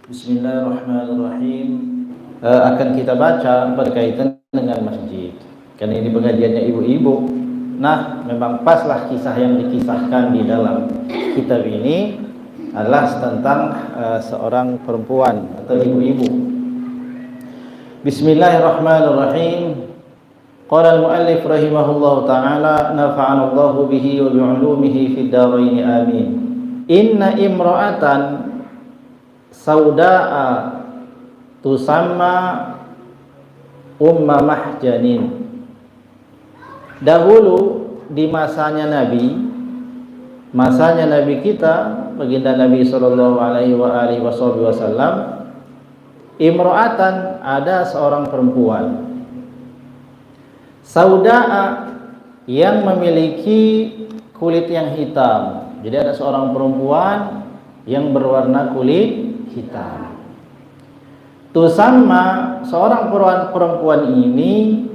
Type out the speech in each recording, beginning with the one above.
Bismillahirrahmanirrahim. Akan kita baca berkaitan dengan masjid. Karena ini pengajiannya ibu-ibu. Nah, memang paslah kisah yang dikisahkan di dalam kitab ini adalah tentang seorang perempuan atau ibu-ibu. Bismillahirrahmanirrahim. Qala al-muallif rahimahullahu ta'ala nafa'ana Allahu bihi wa bi'ulumihi fid dharain amin. Inna imra'atan sauda'a tusamma umma mahjanin. Dahulu di masanya Nabi kita, baginda Nabi sallallahu alaihi wasallam, imra'atan, ada seorang perempuan, sauda'a, yang memiliki kulit yang hitam. Jadi ada seorang perempuan yang berwarna kulit hitam. Tusamma, seorang perempuan ini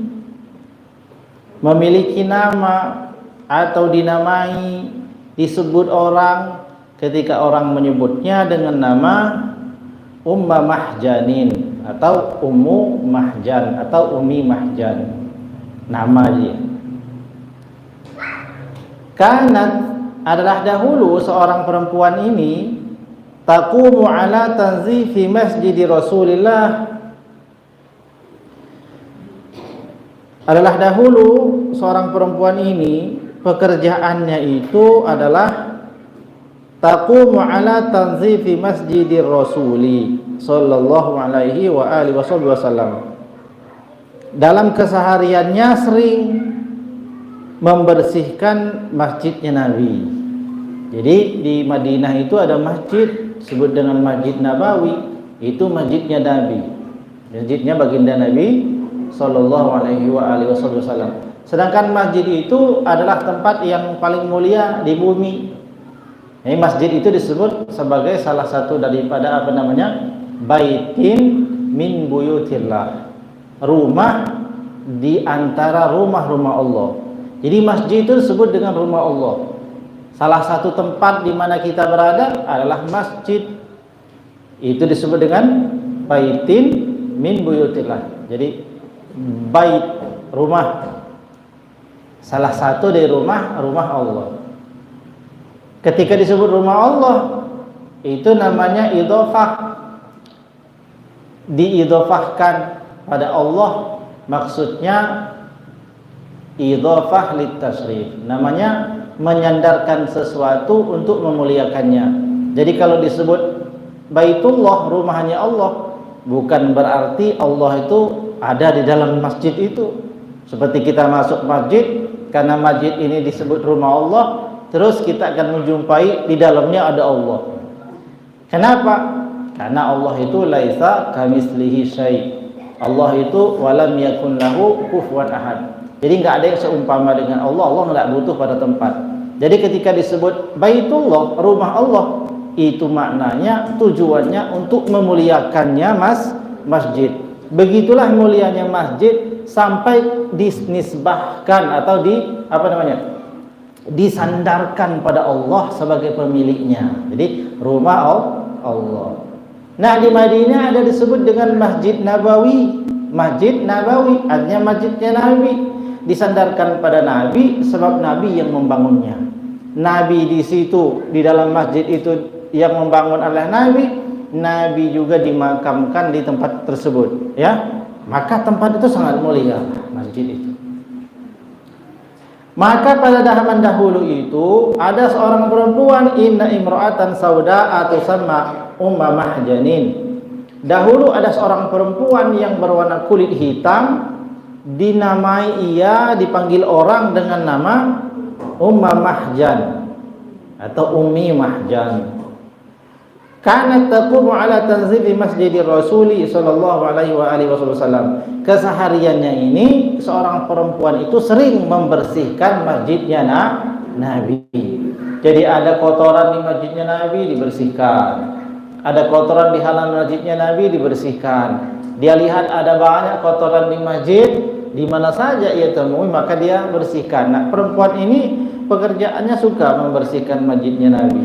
memiliki nama atau dinamai, disebut orang ketika orang menyebutnya dengan nama Umma Mahjanin atau Ummu Mahjan atau Umi Mahjan, nama dia. Kanat, adalah dahulu seorang perempuan ini taqumu ala tanzifi masjid Rasulillah, adalah dahulu seorang perempuan ini pekerjaannya itu adalah taqumu ala tanzifi masjid Rasuli sallallahu alaihi wa alihi wasallam. Dalam kesehariannya sering membersihkan masjidnya Nabi. Jadi di Madinah itu ada masjid disebut dengan Masjid Nabawi, itu masjidnya Nabi, masjidnya baginda Nabi sallallahu alaihi wasallam. Sedangkan masjid itu adalah tempat yang paling mulia di bumi. Ini masjid itu disebut sebagai salah satu daripada baitin min buyutillah, rumah di antara rumah-rumah Allah. Jadi masjid itu disebut dengan rumah Allah. Salah satu tempat di mana kita berada adalah masjid. Itu disebut dengan baitin min buyutillah. Jadi bait, rumah, salah satu dari rumah Allah. Ketika disebut rumah Allah, itu namanya idhofah, diidhofahkan pada Allah. Maksudnya idhofah litasyrif, namanya menyandarkan sesuatu untuk memuliakannya. Jadi kalau disebut Baitullah, rumahnya Allah, bukan berarti Allah itu ada di dalam masjid itu. Seperti kita masuk masjid, karena masjid ini disebut rumah Allah, terus kita akan menjumpai di dalamnya ada Allah. Kenapa? Karena Allah itu laisa kamitslihi syai'. Allah itu walam yakun lahu kufuwan ahad. Jadi nggak ada yang seumpama dengan Allah. Allah nggak butuh pada tempat. Jadi ketika disebut Baitullah, rumah Allah, itu maknanya tujuannya untuk memuliakannya masjid. Begitulah mulianya masjid sampai dinisbahkan atau disandarkan pada Allah sebagai pemiliknya. Jadi rumah Allah. Nah, di Madinah ada disebut dengan Masjid Nabawi. Masjid Nabawi artinya masjidnya Nabi, disandarkan pada Nabi sebab Nabi yang membangunnya. Nabi di situ, di dalam masjid itu yang membangun oleh Nabi, Nabi juga dimakamkan di tempat tersebut, ya. Maka tempat itu sangat mulia, masjid itu. Maka pada zaman dahulu itu ada seorang perempuan, inna imra'atan sauda'a tusamma umma mahjanin. Dahulu ada seorang perempuan yang berwarna kulit hitam, dinamai ia, dipanggil orang dengan nama Umma Mahjan atau Ummi Mahjan. Kanat taqumu ala tanzifi masjid Rasuli sallallahu alaihi wasallam. Kesehariannya ini seorang perempuan itu sering membersihkan masjidnya Nabi. Jadi ada kotoran di masjidnya Nabi dibersihkan. Ada kotoran di halaman masjidnya Nabi dibersihkan. Dia lihat ada banyak kotoran di masjid, di mana saja ia temui maka dia bersihkan. Nah, perempuan ini pekerjaannya suka membersihkan masjidnya Nabi.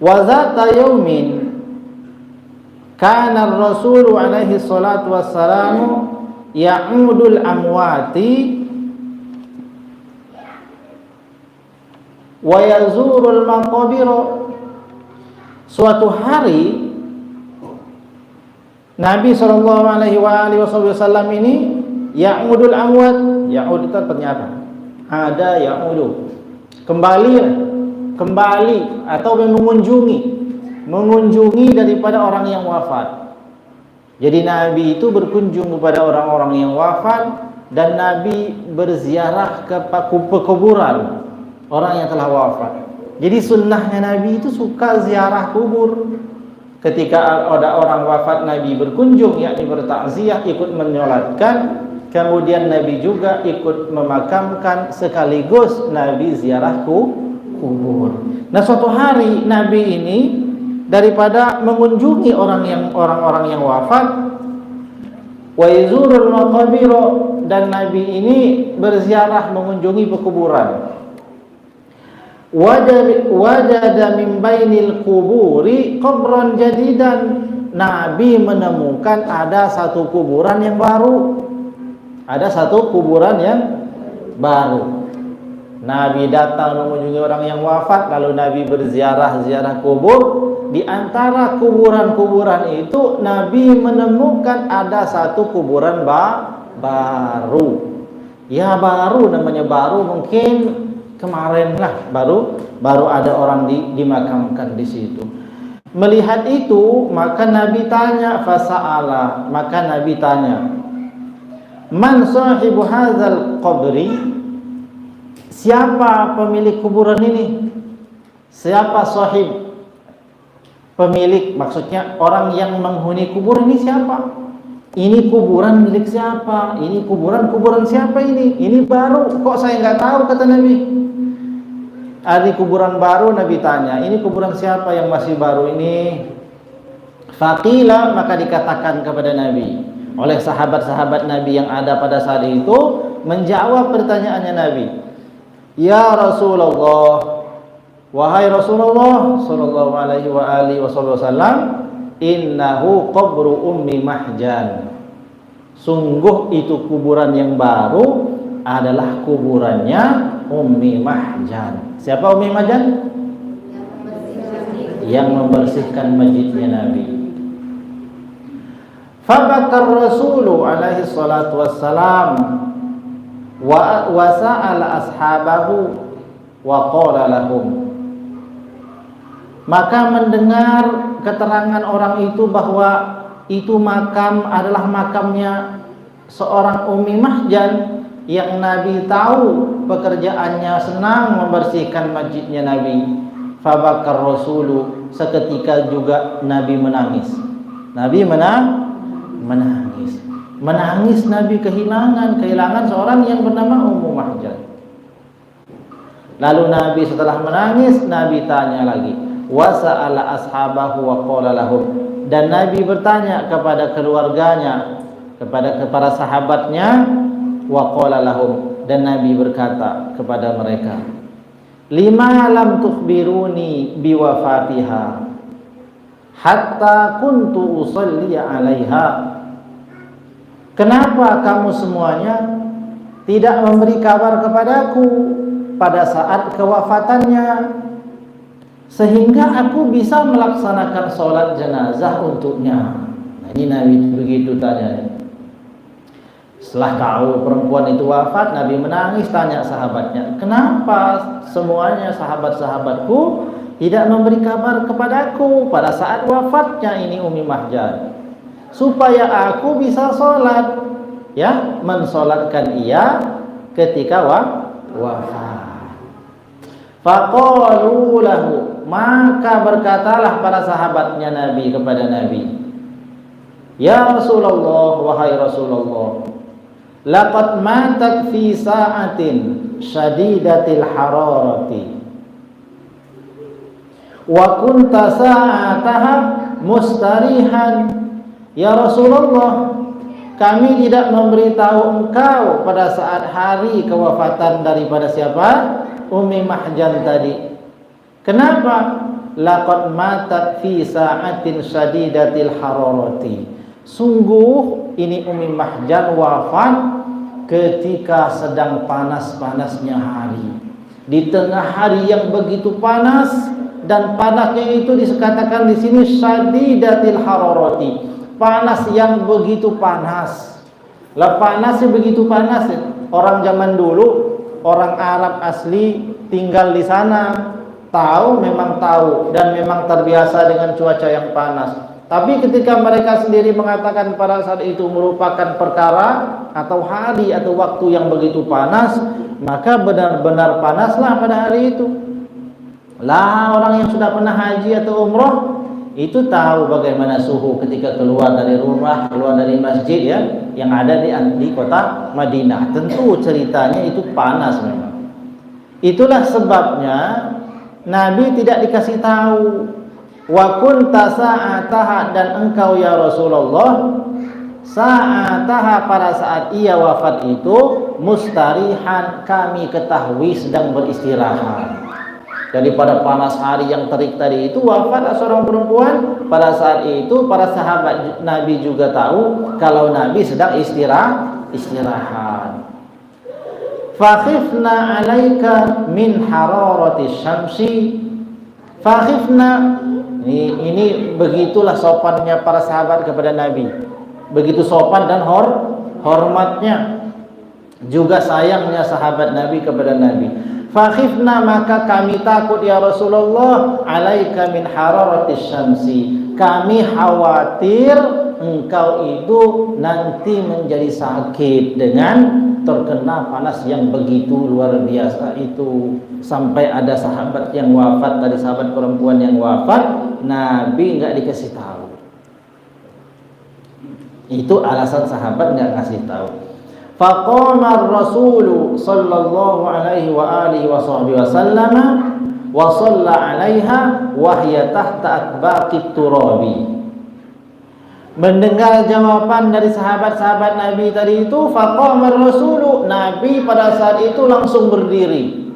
Wa zata yaumin, kana ar-rasulu alaihi salatu wassalamu ya'udul amwati wa yazurul maqabir. Suatu hari Nabi sallallahu alaihi wasallam ini ya'udul amwat. Ya'ud itu artinya apa? Ada ya'udu, kembali atau mengunjungi daripada orang yang wafat. Jadi Nabi itu berkunjung kepada orang-orang yang wafat, dan Nabi berziarah ke kuburan orang yang telah wafat. Jadi sunnahnya Nabi itu suka ziarah kubur. Ketika ada orang wafat, Nabi berkunjung, yakni bertakziah, ikut menyolatkan. Kemudian Nabi juga ikut memakamkan, sekaligus Nabi ziarah kubur. Nah, suatu hari Nabi ini daripada mengunjungi orang-orang yang wafat, wa yazurul maqabir, dan Nabi ini berziarah mengunjungi pekuburan. Wajada min bainil quburi qabran jadidan. Nabi menemukan ada satu kuburan yang baru. Nabi datang mengunjungi orang yang wafat, lalu Nabi berziarah kubur. Di antara kuburan-kuburan itu Nabi menemukan ada satu kuburan baru. Ya, baru, namanya baru, mungkin kemarin lah baru ada orang dimakamkan di situ. Melihat itu, maka Nabi tanya, fasa'ala, maka Nabi tanya, man sahibu hadzal qabri? Siapa pemilik kuburan ini? Siapa sahib? Pemilik, maksudnya orang yang menghuni kubur ini siapa? Ini kuburan milik siapa? Ini kuburan siapa ini? Ini baru, kok saya nggak tahu, kata Nabi. Ada kuburan baru, Nabi tanya, ini kuburan siapa yang masih baru ini? Faqila, maka dikatakan kepada Nabi oleh sahabat-sahabat Nabi yang ada pada saat itu, menjawab pertanyaannya Nabi, ya Rasulullah, wahai Rasulullah sallallahu alaihi wasallam, innahu qabru ummi Mahjan. Sungguh itu kuburan yang baru adalah kuburannya Ummi Mahjan. Siapa Ummi Mahjan? Yang membersihkan masjidnya Nabi. Fabakar Rasulu alaihi salatu wassalam wa sa'ala ashabahu wa qala lahum. Maka mendengar keterangan orang itu bahwa itu makam adalah makamnya seorang Ummi Mahjan yang Nabi tahu pekerjaannya senang membersihkan masjidnya Nabi. Fabakar Rasulu, seketika juga Nabi menangis. Nabi menangis Nabi kehilangan seorang yang bernama Ummu Mahjan. Lalu Nabi setelah menangis, Nabi tanya lagi, wa sa'ala ashabahu wa qala lahum, dan Nabi bertanya kepada keluarganya, kepada para sahabatnya, wa qala lahum, dan Nabi berkata kepada mereka, lima lam tukhbiruni biwafatiha hatta kuntu usalli 'alaiha. Kenapa kamu semuanya tidak memberi kabar kepadaku pada saat kewafatannya, sehingga aku bisa melaksanakan sholat jenazah untuknya? Nah, ini Nabi begitu tanya. Setelah tahu perempuan itu wafat, Nabi menangis, tanya sahabatnya, kenapa semuanya sahabat-sahabatku tidak memberi kabar kepadaku pada saat wafatnya ini Ummi Mahjan, supaya aku bisa sholat, ya, mensolatkan ia ketika wafat. Faqalu lahu, maka berkatalah para sahabatnya Nabi kepada Nabi, ya Rasulullah, wahai Rasulullah, laqad matat fi sa'atin syadidatil hararati wa kunta sa'ataha mustarihan. Ya Rasulullah, kami tidak memberitahu engkau pada saat hari kewafatan daripada siapa? Ummi Mahjan tadi. Kenapa? laqad matat fi sa'atin syadidatil hararati. Sungguh ini Ummi Mahjan wafat ketika sedang panas-panasnya hari. Di tengah hari yang begitu panas, dan panasnya itu dikatakan di sini syadidatil hararati. Panas yang begitu panas. Lah panasnya begitu panas. Orang zaman dulu, orang Arab asli tinggal di sana, memang tahu dan memang terbiasa dengan cuaca yang panas. Tapi ketika mereka sendiri mengatakan pada saat itu merupakan perkara atau hari atau waktu yang begitu panas, maka benar-benar panaslah pada hari itu. Lah orang yang sudah pernah haji atau umroh itu tahu bagaimana suhu ketika keluar dari rumah, keluar dari masjid ya, yang ada di kota Madinah. Tentu ceritanya itu panas memang. Itulah sebabnya Nabi tidak dikasih tahu. Wa kunta sa'ataha, dan engkau ya Rasulullah sa'ataha pada saat ia wafat itu mustarihan, kami ketahui sedang beristirahat. Jadi pada panas hari yang terik tadi itu wafat seorang perempuan. Pada saat itu para sahabat Nabi juga tahu kalau Nabi sedang istirahat. Fakhifna alaika min hararati syamsi. Fakhifna, ini begitulah sopannya para sahabat kepada Nabi. Begitu sopan dan hormatnya, juga sayangnya sahabat Nabi kepada Nabi. Fakhifna, maka kami takut ya Rasulullah, alaika min hararati syamsi. Kami khawatir engkau itu nanti menjadi sakit dengan terkena panas yang begitu luar biasa itu. Sampai ada sahabat yang wafat, tadi sahabat perempuan yang wafat, Nabi enggak dikasih tahu. Itu alasan sahabat enggak kasih tahu. Faqama ar-Rasul sallallahu alaihi wa alihi wasallam wa shalla 'alaiha wa hiya tahta atbaqit turabi. Mendengar jawaban dari sahabat-sahabat Nabi tadi itu, faqama ar-Rasul, Nabi pada saat itu langsung berdiri.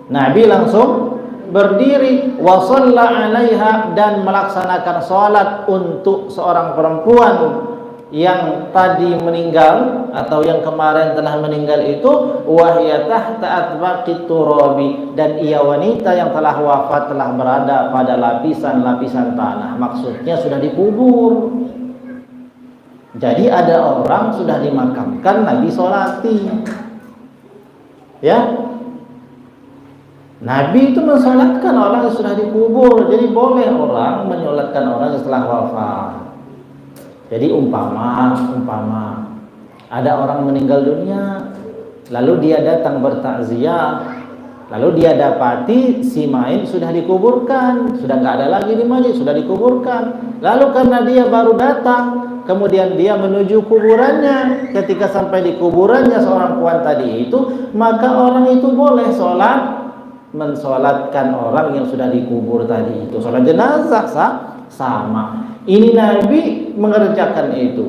Nabi langsung berdiri, wa shalla 'alaiha, dan melaksanakan salat untuk seorang perempuan yang tadi meninggal atau yang kemarin telah meninggal itu, wahya tahta atbaqit turabi, dan ia wanita yang telah wafat telah berada pada lapisan-lapisan tanah. Maksudnya sudah dikubur. Jadi ada orang sudah dimakamkan, Nabi sholati. Ya, Nabi itu mensolatkan orang yang sudah dikubur. Jadi boleh orang menyolatkan orang setelah wafat. Jadi umpama ada orang meninggal dunia, lalu dia datang bertakziah, lalu dia dapati si mayit sudah dikuburkan, sudah nggak ada lagi di masjid, sudah dikuburkan. Lalu karena dia baru datang, kemudian dia menuju kuburannya. Ketika sampai di kuburannya seorang perempuan tadi itu, maka orang itu boleh mensolatkan orang yang sudah dikubur tadi itu. Sholat jenazah sama. Ini Nabi mengerjakan itu.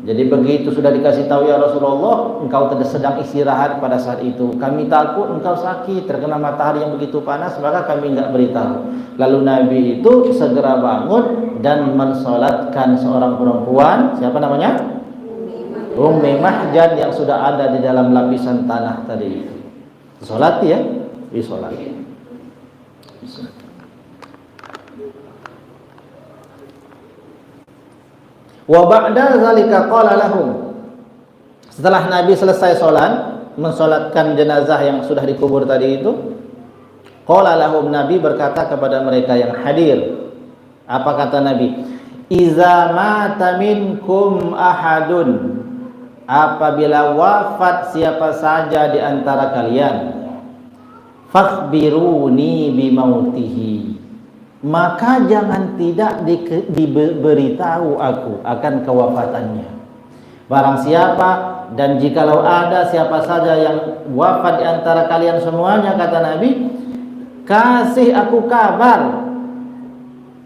Jadi begitu sudah dikasih tahu ya Rasulullah, engkau sedang istirahat pada saat itu. Kami takut engkau sakit terkena matahari yang begitu panas, maka kami enggak beritahu. Lalu Nabi itu segera bangun dan mensolatkan seorang perempuan, siapa namanya? Ummi Mahjan, yang sudah ada di dalam lapisan tanah tadi itu. Solat ya, disolati. Wa ba'da zalika qala lahum, setelah Nabi selesai sholat, mensolatkan jenazah yang sudah dikubur tadi itu, qala lahum, Nabi berkata kepada mereka yang hadir. Apa kata Nabi? Iza mata minkum ahadun, apabila wafat siapa saja di antara kalian, fakhbiruni bimautihi, maka jangan tidak diberitahu aku akan kewafatannya. Barang siapa, dan jikalau ada siapa saja yang wafat di antara kalian semuanya, kata Nabi, kasih aku kabar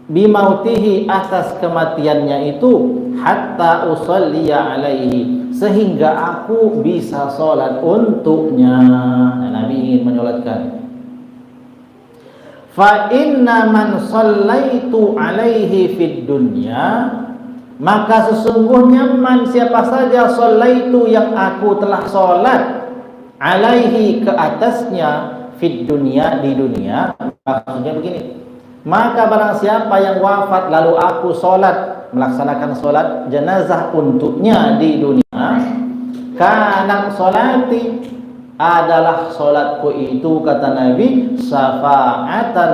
bimautihi, atas kematiannya itu, hatta usalliya alaihi, sehingga aku bisa sholat untuknya. Nah, Nabi ingin menyolatkan. fa inna man shallaitu alaihi fid dunya, maka sesungguhnya man siapa saja shallaitu yang aku telah salat alaihi ke atasnya fid dunya di dunia, maksudnya begini, maka barang siapa yang wafat lalu aku salat melaksanakan salat jenazah untuknya di dunia, kana salati adalah salatku itu kata Nabi syafaatan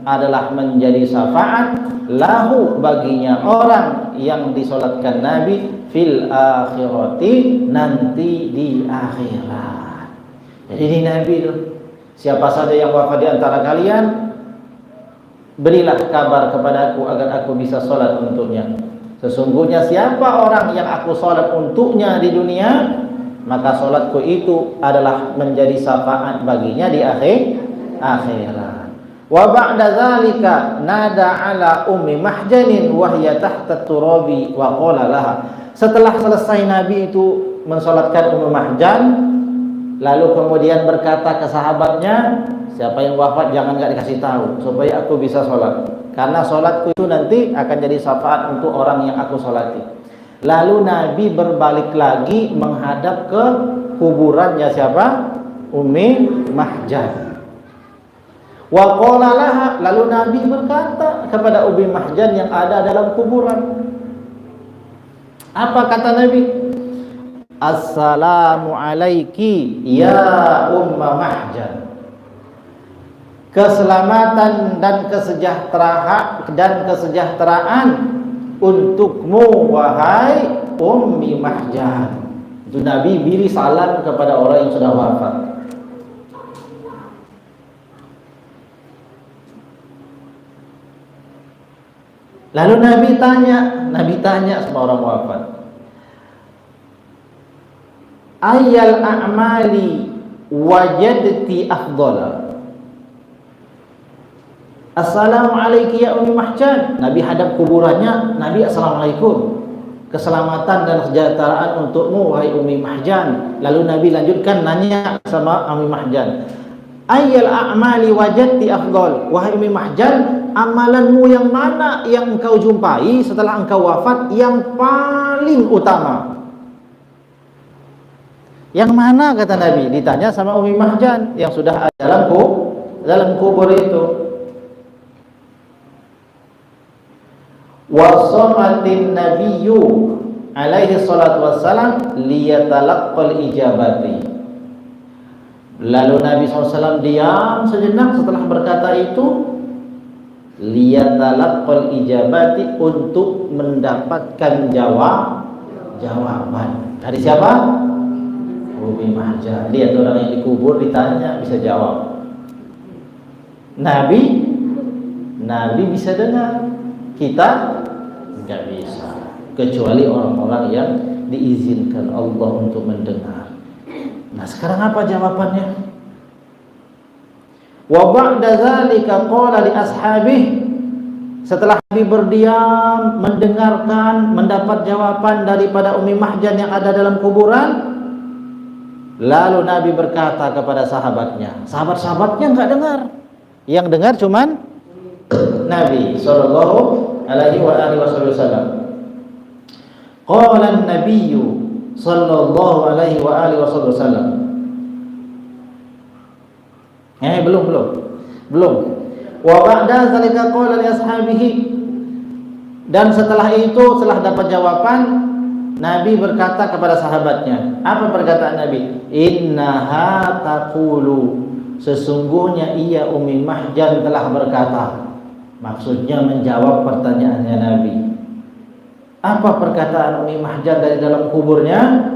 adalah menjadi syafaat lahu baginya orang yang disolatkan Nabi fil akhirati nanti di akhirat. Jadi ini Nabi itu siapa saja yang wafat di antara kalian berilah kabar kepadaku agar aku bisa solat untuknya. Sesungguhnya siapa orang yang aku solat untuknya di dunia, maka solatku itu adalah menjadi syafaat baginya di akhirat. Wa ba'da zalika nada ala ummi mahjanin wa hiya tahta turabi wa qala laha. Setelah selesai Nabi itu mensolatkan Ummu Mahjan, lalu kemudian berkata ke sahabatnya, siapa yang wafat jangan enggak dikasih tahu supaya aku bisa solat, karena solatku itu nanti akan jadi syafaat untuk orang yang aku solati. Lalu Nabi berbalik lagi menghadap ke kuburannya siapa? Ummi Mahjan. Wa qala laha, lalu Nabi berkata kepada Ummi Mahjan yang ada dalam kuburan. Apa kata Nabi? Assalamu alayki ya Umma Mahjan. Keselamatan dan kesejahteraan untukmu wahai Ummi Mahjan. Itu Nabi beri salam kepada orang yang sudah wafat. Lalu Nabi tanya sama orang wafat, ayyal a'mali wajadti afdhala? Assalamualaikum ya Ummi Mahjan. Nabi hadap kuburannya, Nabi assalamualaikum. Keselamatan dan kesejahteraan untukmu wahai Ummi Mahjan. Lalu Nabi lanjutkan nanya sama Ummi Mahjan, ayyal a'mali wajadti afdhal? Wahai Ummi Mahjan, amalanmu yang mana yang engkau jumpai setelah engkau wafat yang paling utama? Yang mana kata Nabi? Ditanya sama Ummi Mahjan yang sudah ada dalam kubur itu. Wasamatin nabiyyu alaihi salatu wassalam liyatalaqqal ijabati. Lalu Nabi SAW diam sejenak setelah berkata itu, liyatalaqqal ijabati, untuk mendapatkan jawaban. Dari siapa? Ummi Mahjan. Lihat orang yang dikubur ditanya bisa jawab. Nabi bisa dengar, kita nggak bisa, kecuali orang-orang yang diizinkan Allah untuk mendengar. Nah, sekarang apa jawabannya? Wa ba'da dzalika qala li ashabihi, setelah Nabi berdiam mendengarkan, mendapat jawaban daripada Ummi Mahjan yang ada dalam kuburan, lalu Nabi berkata kepada sahabatnya. Sahabat-sahabatnya enggak dengar. Yang dengar cuman Nabi sallallahu alaihi wa alihi wasallam. Qala an-nabiy sallallahu alaihi wa alihi wasallam. Belum. Wa ba'da zalika qala li ashabihi, dan setelah itu, setelah dapat jawaban, Nabi berkata kepada sahabatnya. Apa perkataan Nabi? Innaha taqulu, sesungguhnya ia Ummi Mahjan telah berkata. Maksudnya menjawab pertanyaannya Nabi. Apa perkataan Ummi Mahjan dari dalam kuburnya?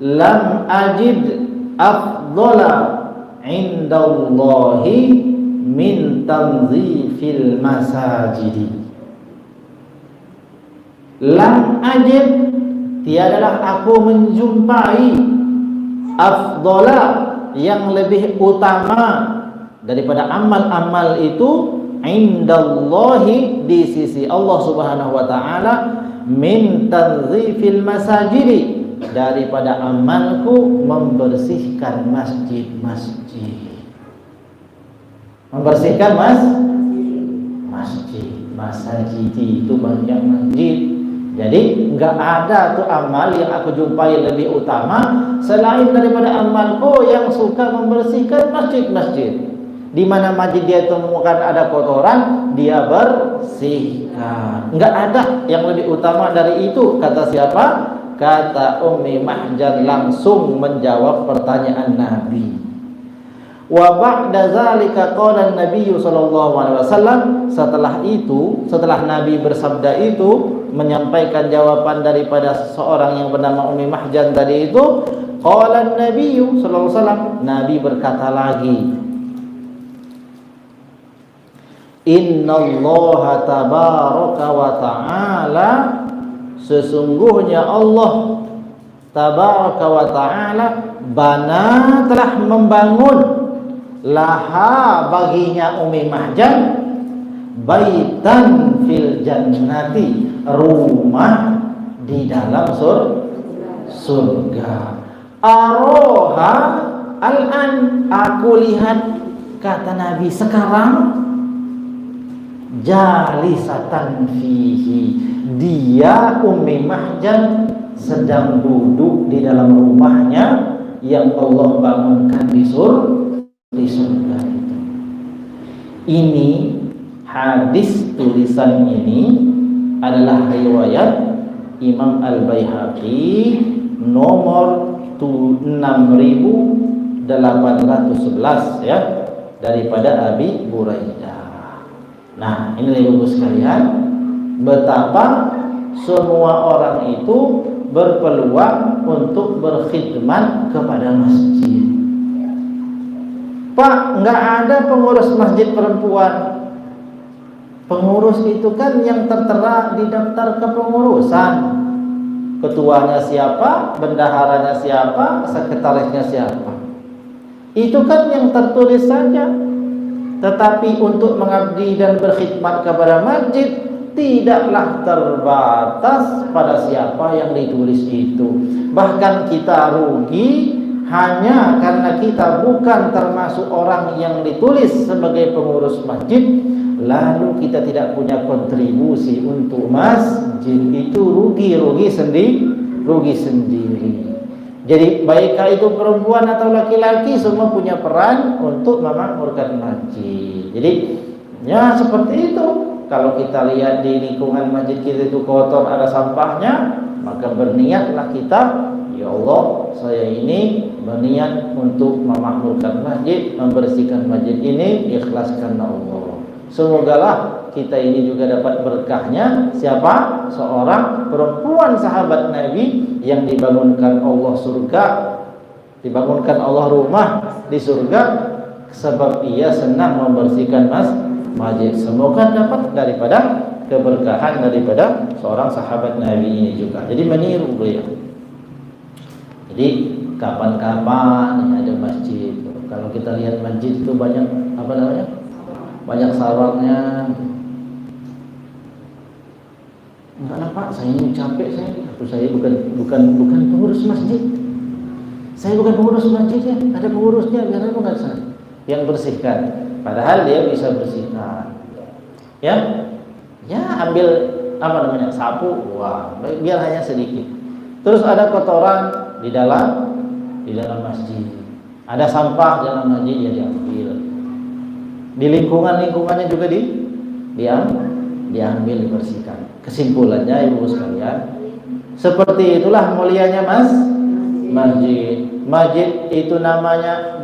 Lam ajid afdhala indallahi min tanzifil masajidi. Lam ajid, tiadalah aku menjumpai afdhala, yang lebih utama daripada amal-amal itu, indallahi, di sisi Allah Subhanahu wa taala, min tanzifil masajidi, daripada amalku membersihkan masjid-masjid. Membersihkan masjid itu banyak masjid. Jadi nggak ada tuh amal yang aku jumpai lebih utama selain daripada amalku yang suka membersihkan masjid-masjid. Di mana masjid dia temukan ada kotoran, dia bersihkan. Nggak ada yang lebih utama dari itu. Kata siapa? Kata Ummi Mahjan langsung menjawab pertanyaan Nabi. Wa ba'da zalika qala an-nabiy sallallahu alaihi wasallam, setelah itu, setelah Nabi bersabda itu, menyampaikan jawaban daripada seorang yang bernama Ummi Mahjan tadi itu, qala an-nabiy sallallahu alaihi wasallam, Nabi berkata lagi, innallaha tabaraka wa ta'ala, sesungguhnya Allah tabaraka wa ta'ala bana, telah membangun, laha baginya Ummi Mahjan, baitan fil jannati, rumah di dalam surga. Aroha al-an, aku lihat, kata Nabi sekarang, jalisatan fihi, dia Ummi Mahjan sedang duduk di dalam rumahnya yang Allah bangunkan di surga itu. Ini hadis tulisan ini adalah riwayat Imam Al-Baihaqi nomor 6811 ya, daripada Abi Buraidah. Nah, ini Ibu sekalian, betapa semua orang itu berpeluang untuk berkhidmat kepada masjid. Pak, nggak ada pengurus masjid perempuan. Pengurus itu kan yang tertera di daftar kepengurusan. Ketuanya siapa, bendaharanya siapa, sekretarisnya siapa. Itu kan yang tertulis saja. Tetapi untuk mengabdi dan berkhidmat kepada masjid tidaklah terbatas pada siapa yang ditulis itu. Bahkan kita rugi hanya karena kita bukan termasuk orang yang ditulis sebagai pengurus masjid, lalu kita tidak punya kontribusi untuk masjid. Itu rugi sendiri. Jadi baik itu perempuan atau laki-laki, semua punya peran untuk memakmurkan masjid. Jadi ya seperti itu. Kalau kita lihat di lingkungan masjid kita itu kotor, ada sampahnya, maka berniatlah kita, ya Allah, saya ini berniat untuk memakmurkan masjid, membersihkan masjid ini, ikhlas karena Allah. Semogalah kita ini juga dapat berkahnya. Siapa? Seorang perempuan sahabat Nabi yang dibangunkan Allah surga, dibangunkan Allah rumah di surga, sebab ia senang membersihkan masjid. Semoga dapat daripada keberkahan daripada seorang sahabat Nabi ini juga. Jadi meniru beliau. Jadi kapan-kapan ada masjid. Kalau kita lihat masjid itu banyak apa namanya? Banyak sarangnya. Enggak lah Pak, saya ini capek saya bukan pengurus masjid. Saya bukan pengurus masjidnya, ada pengurusnya, biar apa enggak saya yang bersihkan. Padahal dia bisa bersihkan. Ya, ambil apa namanya, sapu, wah, biar hanya sedikit. Terus ada kotoran di dalam masjid, ada sampah dalam masjid, ya diambil. Di lingkungannya juga diambil, dibersihkan. Kesimpulannya Ibu sekalian, seperti itulah mulianya masjid. Masjid itu namanya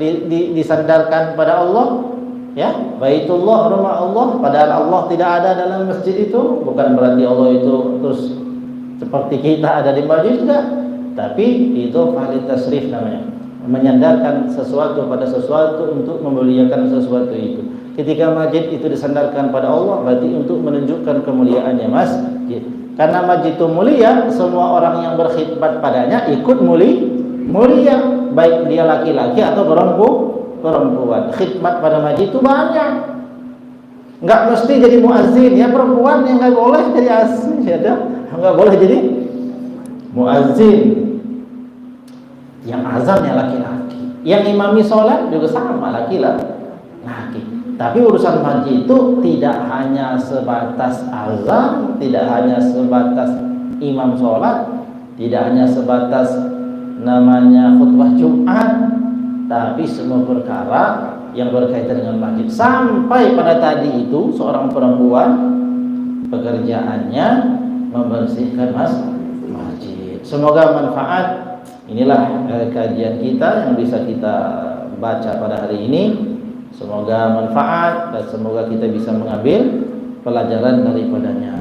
disandarkan pada Allah. Ya, Baitullah, rumah Allah, padahal Allah tidak ada dalam masjid itu. Bukan berarti Allah itu terus seperti kita ada di masjid, enggak. Tapi itu fa'il tasrif namanya, menyandarkan sesuatu pada sesuatu untuk memuliakan sesuatu itu. Ketika masjid itu disandarkan pada Allah, berarti untuk menunjukkan kemuliaannya masjid. Karena masjid itu mulia, semua orang yang berkhidmat padanya ikut mulia, baik dia laki-laki atau perempuan. Khidmat pada masjid itu banyak. Enggak mesti jadi muazzin, ya perempuan yang enggak boleh jadi azan, ya enggak boleh jadi muazzin. Yang azannya laki-laki, yang imami sholat juga sama laki-laki. Tapi urusan haji itu tidak hanya sebatas azan, tidak hanya sebatas imam sholat, tidak hanya sebatas namanya khutbah Jumat, tapi semua perkara yang berkaitan dengan masjid. Sampai pada tadi itu seorang perempuan pekerjaannya membersihkan masjid. Semoga manfaat. Inilah kajian kita yang bisa kita baca pada hari ini. Semoga manfaat dan semoga kita bisa mengambil pelajaran daripadanya.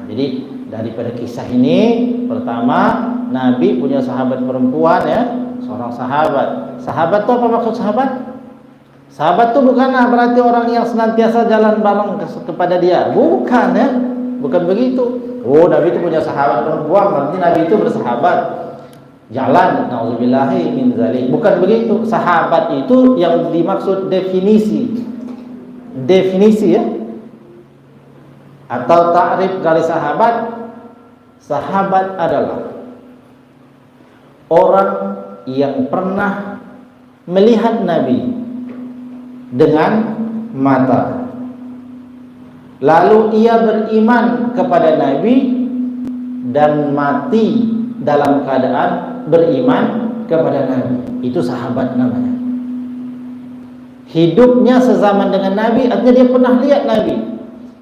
Jadi daripada kisah ini, pertama Nabi punya sahabat perempuan ya, seorang sahabat. Sahabat itu apa maksud sahabat? Sahabat itu bukanlah berarti orang yang senantiasa jalan bareng kepada dia, bukan ya, bukan begitu. Oh, Nabi itu punya sahabat perempuan, berarti Nabi itu bersahabat jalan, nauzubillahi min zalik. Bukan begitu. Sahabat itu yang dimaksud definisi ya, atau takrif dari sahabat. Sahabat adalah orang yang pernah melihat Nabi dengan mata, lalu ia beriman kepada Nabi dan mati dalam keadaan beriman kepada Nabi. Itu sahabat namanya. Hidupnya sezaman dengan Nabi, artinya dia pernah lihat Nabi.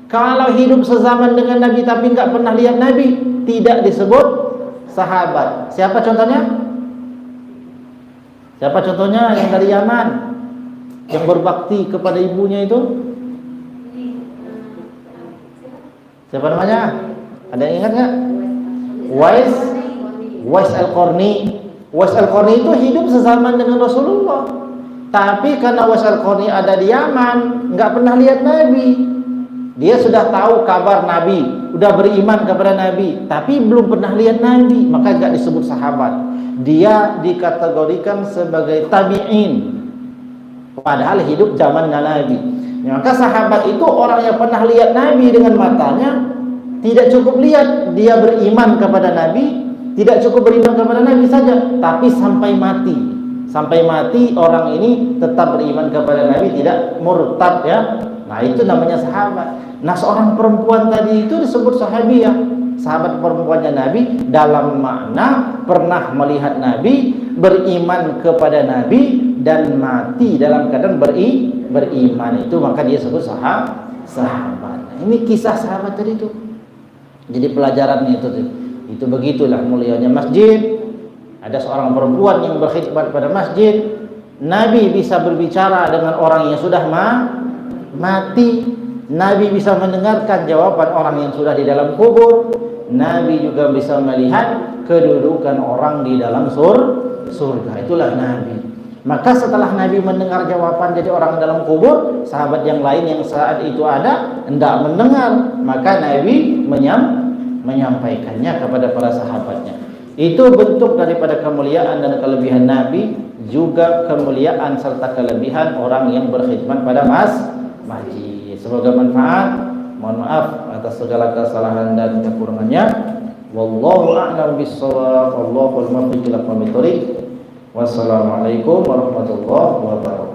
Kalau hidup sezaman dengan Nabi tapi nggak pernah lihat Nabi, tidak disebut sahabat. Siapa contohnya? Siapa contohnya yang dari Yaman, yang berbakti kepada ibunya itu? Siapa namanya? Ada yang ingat nggak? Uwais Al-Qarni. Uwais Al-Qarni itu hidup sezaman dengan Rasulullah. Tapi karena Uwais Al-Qarni ada di Yaman, nggak pernah lihat Nabi. Dia sudah tahu kabar Nabi, udah beriman kepada Nabi, tapi belum pernah lihat Nabi, maka nggak disebut sahabat. Dia dikategorikan sebagai tabi'in, padahal hidup zamannya Nabi. Maka sahabat itu orang yang pernah lihat Nabi dengan matanya. Tidak cukup lihat dia beriman kepada Nabi, tidak cukup beriman kepada Nabi saja, tapi sampai mati. Sampai mati orang ini tetap beriman kepada Nabi, tidak murtad ya. Nah, itu namanya sahabat. Nah, seorang perempuan tadi itu disebut sahabiah, sahabat perempuannya Nabi, dalam makna pernah melihat Nabi, beriman kepada Nabi dan mati dalam keadaan beriman. Itu maka dia sebut sahabat. Ini kisah sahabat tadi itu. Jadi pelajarannya itu begitulah mulianya masjid. Ada seorang perempuan yang berkhidmat pada masjid. Nabi bisa berbicara dengan orang yang sudah mati. Nabi bisa mendengarkan jawaban orang yang sudah di dalam kubur. Nabi juga bisa melihat kedudukan orang di dalam surga. Itulah Nabi. Maka setelah Nabi mendengar jawaban jadi orang dalam kubur, sahabat yang lain yang saat itu ada hendak mendengar, maka Nabi menyampaikannya kepada para sahabatnya. Itu bentuk daripada kemuliaan dan kelebihan Nabi, juga kemuliaan serta kelebihan orang yang berkhidmat pada masjid. Semoga manfaat. Mohon maaf atas segala kesalahan dan kekurangannya. Wallahu a'lam bissawab. Wallahul muwaffiq ila aqwamit thoriq. Wassalamualaikum warahmatullahi wabarakatuh.